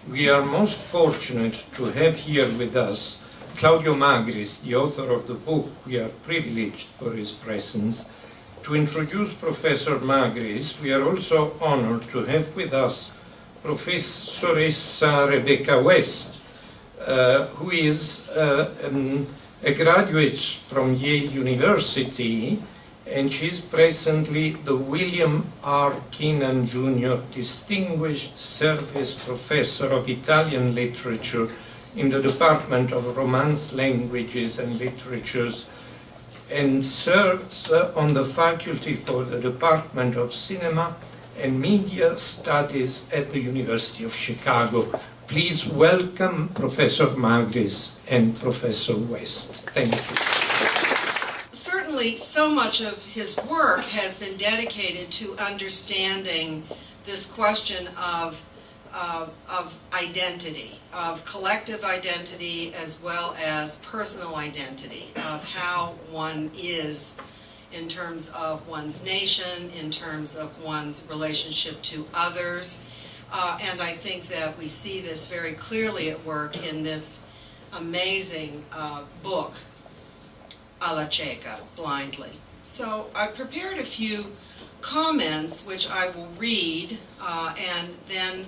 We are most fortunate to have here with us Claudio Magris, the author of the book. We are privileged for his presence. To introduce Professor Magris, we are also honored to have with us Professoressa Rebecca West, who is a graduate from Yale University, and she's presently the William R. Keenan Jr. Distinguished Service Professor of Italian Literature in the Department of Romance Languages and Literatures, and serves on the faculty for the Department of Cinema and Media Studies at the University of Chicago. Please welcome Professor Magris and Professor West. Thank you. Certainly, so much of his work has been dedicated to understanding this question of identity, of collective identity as well as personal identity, of how one is in terms of one's nation, in terms of one's relationship to others. And I think that we see this very clearly at work in this amazing book, Alla cieca, blindly. So I prepared a few comments which I will read, and then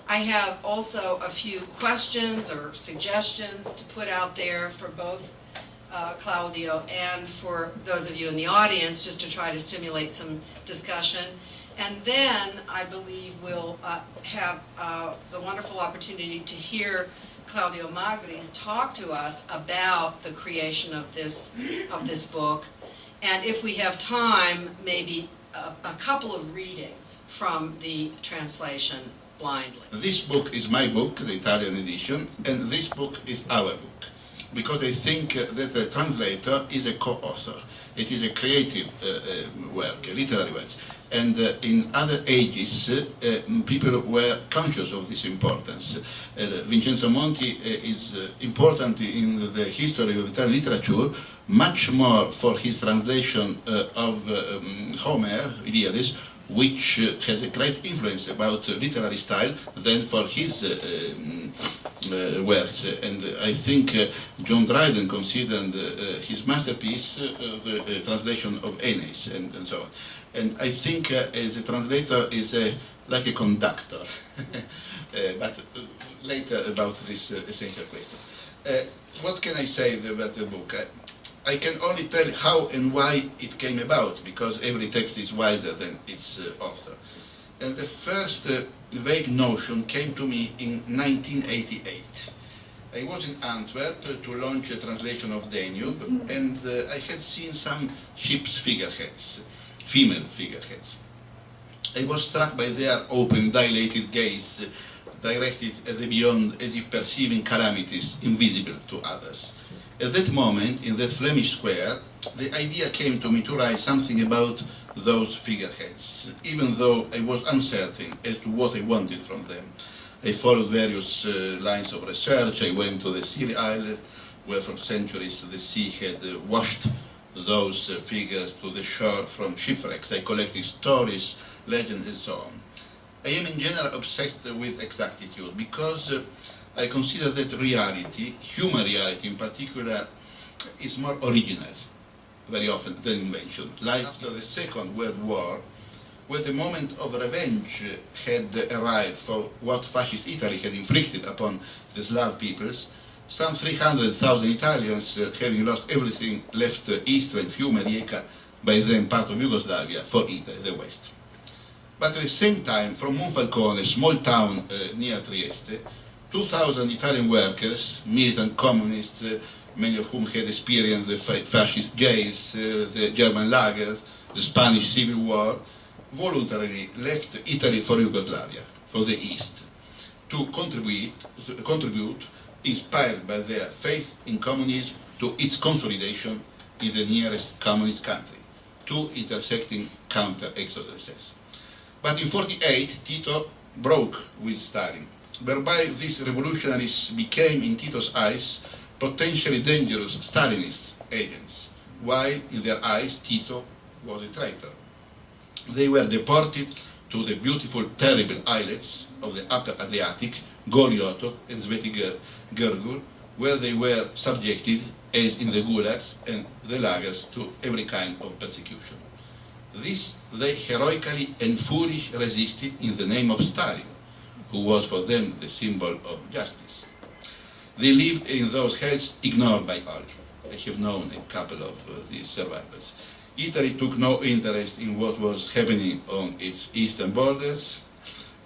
I have also a few questions or suggestions to put out there for both Claudio and for those of you in the audience, just to try to stimulate some discussion. And then I believe we'll have the wonderful opportunity to hear Claudio Magris talk to us about the creation of this book. And if we have time, maybe a couple of readings from the translation blindly. This book is my book, the Italian edition, and this book is our book, because I think that the translator is a co-author. It is a creative work, a literary work. And in other ages, people were conscious of this importance. Vincenzo Monti is important in the history of Italian literature, much more for his translation of Homer, Iliades, which has a great influence about literary style than for his works. And I think John Dryden considered his masterpiece the translation of Aeneas and so on. And I think as a translator is like a conductor. But later about this essential question. What can I say about the book? I can only tell how and why it came about, because every text is wiser than its author. And the first vague notion came to me in 1988. I was in Antwerp to launch a translation of Danube, and I had seen some ships' figureheads, female figureheads. I was struck by their open, dilated gaze, directed at the beyond as if perceiving calamities invisible to others. At that moment, in that Flemish square, the idea came to me to write something about those figureheads, even though I was uncertain as to what I wanted from them. I followed various lines of research. I went to the Scilly Isle, where for centuries the sea had washed those figures to the shore from shipwrecks. I collected stories, legends, and so on. I am in general obsessed with exactitude, because I consider that reality, human reality in particular, is more original, very often, than invention. Like after the Second World War, when the moment of revenge had arrived for what fascist Italy had inflicted upon the Slav peoples, some 300,000 Italians, having lost everything, left Istra and Fiume, Rijeka, by then part of Yugoslavia, for Italy, the West. But at the same time, from Monfalcone, a small town near Trieste, 2,000 Italian workers, militant communists, many of whom had experienced the fascist gaze, the German lagers, the Spanish Civil War, voluntarily left Italy for Yugoslavia, for the East, to contribute, inspired by their faith in communism, to its consolidation in the nearest communist country, two intersecting counter-exoduses. But in 1948, Tito broke with Stalin, whereby these revolutionaries became, in Tito's eyes, potentially dangerous Stalinist agents, while in their eyes Tito was a traitor. They were deported to the beautiful, terrible islets of the Upper Adriatic, Goriotok and Gergur, where they were subjected, as in the gulags and the lagers, to every kind of persecution. This they heroically and foolish resisted in the name of Stalin, who was for them the symbol of justice. They lived in those hells ignored by all. I have known a couple of these survivors. Italy took no interest in what was happening on its eastern borders.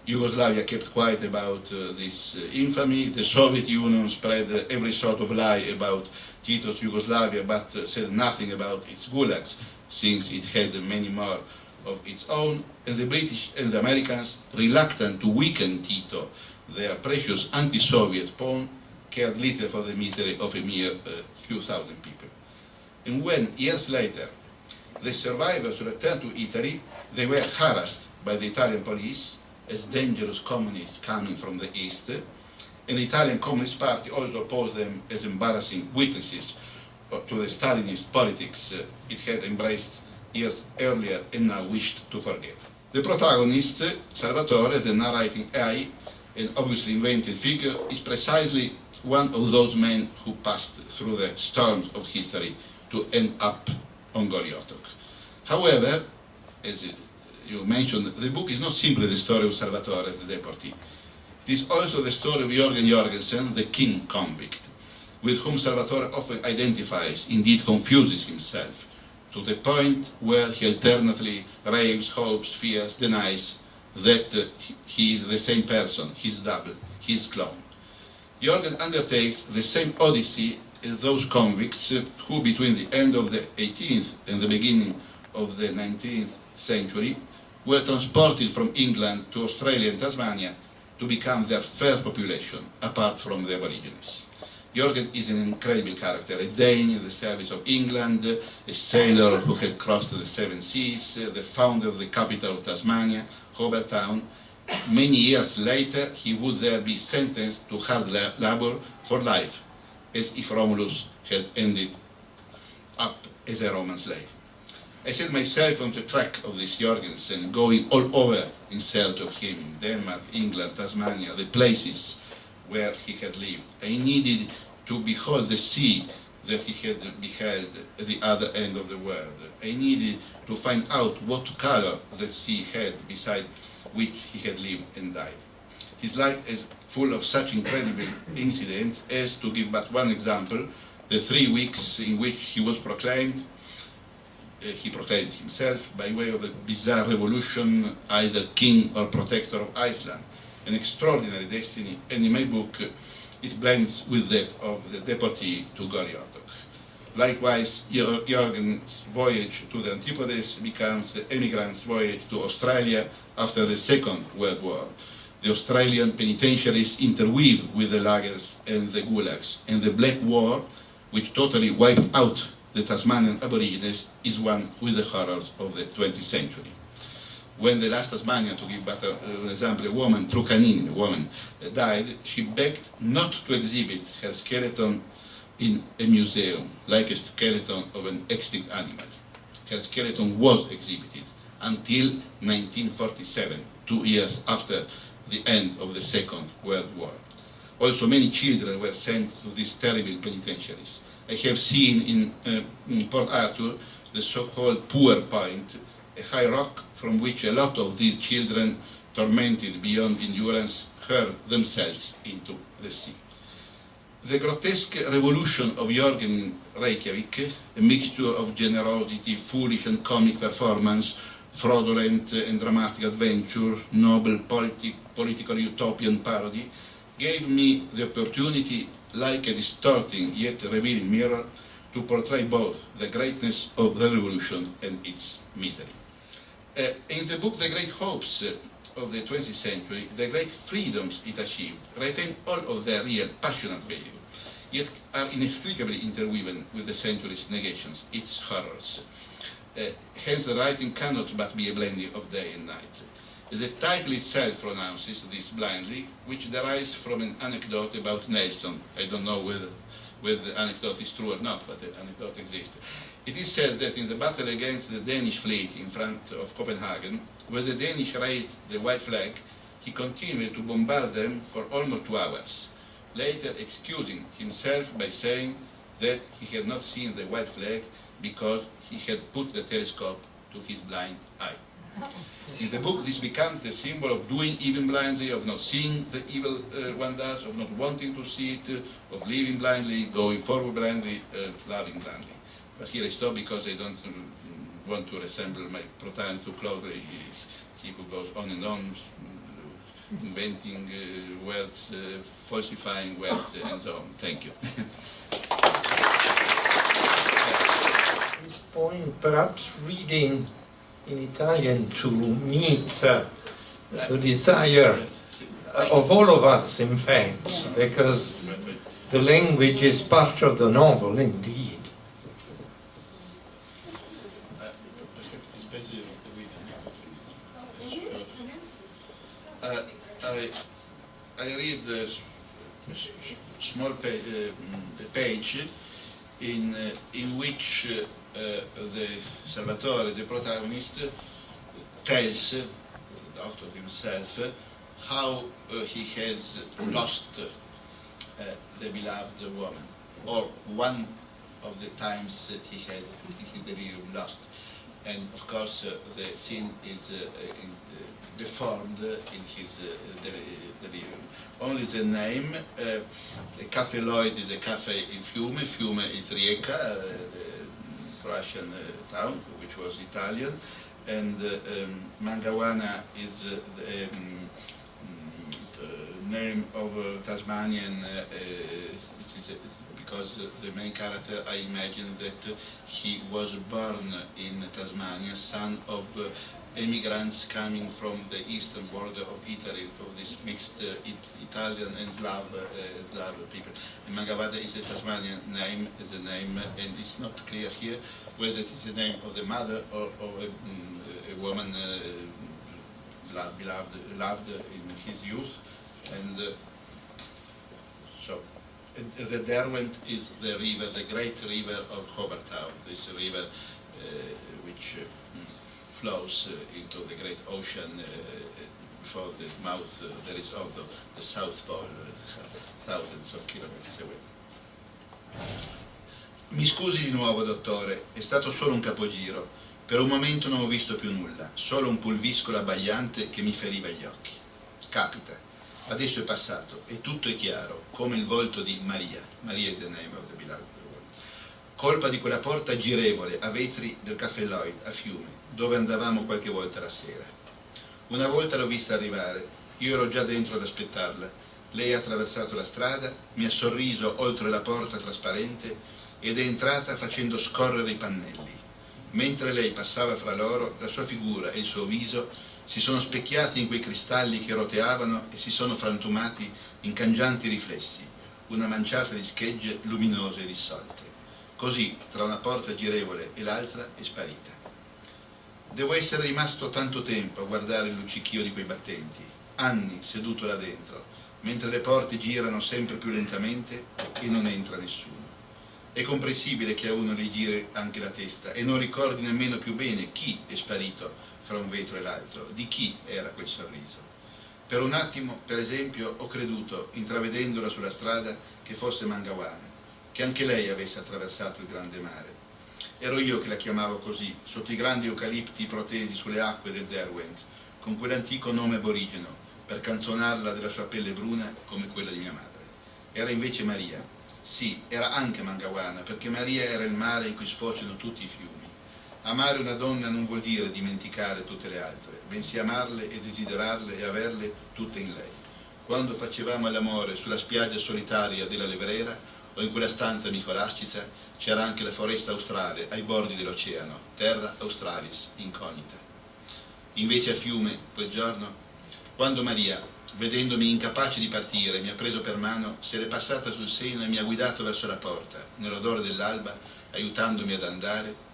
Yugoslavia kept quiet about this infamy. The Soviet Union spread every sort of lie about Tito's Yugoslavia, but said nothing about its gulags, since it had many more of its own. And the British and the Americans, reluctant to weaken Tito, their precious anti-Soviet pawn, cared little for the misery of a mere few thousand people. And when, years later, the survivors returned to Italy, they were harassed by the Italian police as dangerous communists coming from the East, and the Italian Communist Party also opposed them as embarrassing witnesses to the Stalinist politics it had embraced years earlier and now wished to forget. The protagonist, Salvatore, the narrating eye, an obviously invented figure, is precisely one of those men who passed through the storms of history to end up on Goriotok. However, as you mentioned, the book is not simply the story of Salvatore, the deportee. It is also the story of Jorgen Jorgensen, the king convict, with whom Salvatore often identifies, indeed confuses himself, to the point where he alternately raves, hopes, fears, denies that he is the same person, his double, his clone. Jorgen undertakes the same odyssey as those convicts who, between the end of the 18th and the beginning of the 19th century, were transported from England to Australia and Tasmania to become their first population, apart from the Aborigines. Jorgen is an incredible character, a Dane in the service of England, a sailor who had crossed the seven seas, the founder of the capital of Tasmania, Hobart Town. Many years later, he would there be sentenced to hard labor for life, as if Romulus had ended up as a Roman slave. I set myself on the track of this Jorgensen, going all over in search of him, Denmark, England, Tasmania, the places where he had lived. I needed to behold the sea that he had beheld at the other end of the world. I needed to find out what color the sea had beside which he had lived and died. His life is full of such incredible incidents as, to give but one example, the 3 weeks in which he was proclaimed. He proclaimed himself by way of a bizarre revolution, either king or protector of Iceland, an extraordinary destiny, and in my book it blends with that of the deportee to Goriotok. Likewise, Jorgen's voyage to the Antipodes becomes the emigrant's voyage to Australia after the Second World War. The Australian penitentiaries interweave with the lagers and the gulags, and the Black War, which totally wiped out the Tasmanian Aborigines, is one with the horrors of the 20th century. When the last Tasmanian, to give but an example, a woman, Trucanini, a woman, died, she begged not to exhibit her skeleton in a museum, like a skeleton of an extinct animal. Her skeleton was exhibited until 1947, 2 years after the end of the Second World War. Also, many children were sent to these terrible penitentiaries. I have seen in Port Arthur the so-called Poor Point, a high rock from which a lot of these children, tormented beyond endurance, hurled themselves into the sea. The grotesque revolution of Jorgen Reykjavik, a mixture of generosity, foolish and comic performance, fraudulent and dramatic adventure, noble political utopian parody, gave me the opportunity, like a distorting yet revealing mirror, to portray both the greatness of the revolution and its misery. In the book, The Great Hopes of the 20th Century, the great freedoms it achieved retain all of their real passionate value, yet are inextricably interwoven with the century's negations, its horrors. Hence the writing cannot but be a blending of day and night. The title itself pronounces this blindly, which derives from an anecdote about Nelson. I don't know whether the anecdote is true or not, but the anecdote exists. It is said that in the battle against the Danish fleet in front of Copenhagen, where the Danish raised the white flag, He continued to bombard them for almost 2 hours, later excusing himself by saying that he had not seen the white flag because he had put the telescope to his blind eye. In the book, this becomes the symbol of doing even blindly, of not seeing the evil one does, of not wanting to see it, of living blindly, going forward blindly, loving blindly. But here I stop because I don't want to resemble my protagonist too closely. He who goes on and on, inventing words, falsifying words, and so on. Thank you. At this point, perhaps reading in Italian to meet the desire of all of us, in fact, because the language is part of the novel, indeed. I read the small page in which the Salvatore, the protagonist, tells the author himself how he has lost the beloved woman, or one of the times he had his delirium lost. And of course the scene is deformed in his delirium. Only the name, Caffè Lloyd is a cafe in Fiume, Fiume is Rijeka, the Croatian town, which was Italian, and Mangawana is the name of Tasmanian, because the main character, I imagine that he was born in Tasmania, son of immigrants coming from the eastern border of Italy, from this mixed Italian and Slav people. And Mangawada is a Tasmanian name, and it's not clear here whether it is the name of the mother or a woman loved in his youth. And so the Derwent is the river, the great river of Hobartown, this river which flows into the great ocean. Before the mouth there is also the South Pole, thousands of kilometers away. Mi scusi di nuovo, dottore, è stato solo un capogiro. Per un momento non ho visto più nulla, solo un pulviscolo abbagliante che mi feriva gli occhi. Capita, adesso è passato e tutto è chiaro, come il volto di Maria. Maria is the name of the beloved woman. Colpa di quella porta girevole a vetri del Caffè Lloyd a Fiume, dove andavamo qualche volta la sera. Una volta l'ho vista arrivare, io ero già dentro ad aspettarla. Lei ha attraversato la strada, mi ha sorriso oltre la porta trasparente ed è entrata facendo scorrere i pannelli. Mentre lei passava fra loro, la sua figura e il suo viso si sono specchiati in quei cristalli che roteavano e si sono frantumati in cangianti riflessi, una manciata di schegge luminose e dissolte. Così, tra una porta girevole e l'altra, è sparita. Devo essere rimasto tanto tempo a guardare il luccichio di quei battenti, anni seduto là dentro, mentre le porte girano sempre più lentamente e non entra nessuno. È comprensibile che a uno gli giri anche la testa e non ricordi nemmeno più bene chi è sparito fra un vetro e l'altro, di chi era quel sorriso. Per un attimo, per esempio, ho creduto, intravedendola sulla strada, che fosse Mangawana, che anche lei avesse attraversato il grande mare. Ero io che la chiamavo così, sotto i grandi eucalipti protesi sulle acque del Derwent, con quell'antico nome aborigeno, per canzonarla della sua pelle bruna come quella di mia madre. Era invece Maria. Sì, era anche Mangawana, perché Maria era il mare in cui sfociano tutti i fiumi. Amare una donna non vuol dire dimenticare tutte le altre, bensì amarle e desiderarle e averle tutte in lei. Quando facevamo l'amore sulla spiaggia solitaria della Levrera o in quella stanza micolascica, c'era anche la foresta australe ai bordi dell'oceano, terra australis, incognita. Invece a Fiume, quel giorno, quando Maria, vedendomi incapace di partire, mi ha preso per mano, se l'è passata sul seno e mi ha guidato verso la porta, nell'odore dell'alba, aiutandomi ad andare.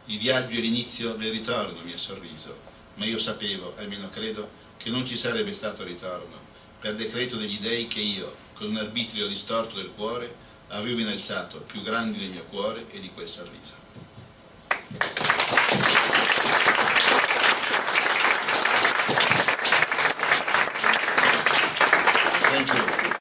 Il viaggio è l'inizio del ritorno, mi ha sorriso, ma io sapevo, almeno credo, che non ci sarebbe stato ritorno, per decreto degli dei che io, con un arbitrio distorto del cuore, avevo innalzato più grandi del mio cuore e di quel sorriso.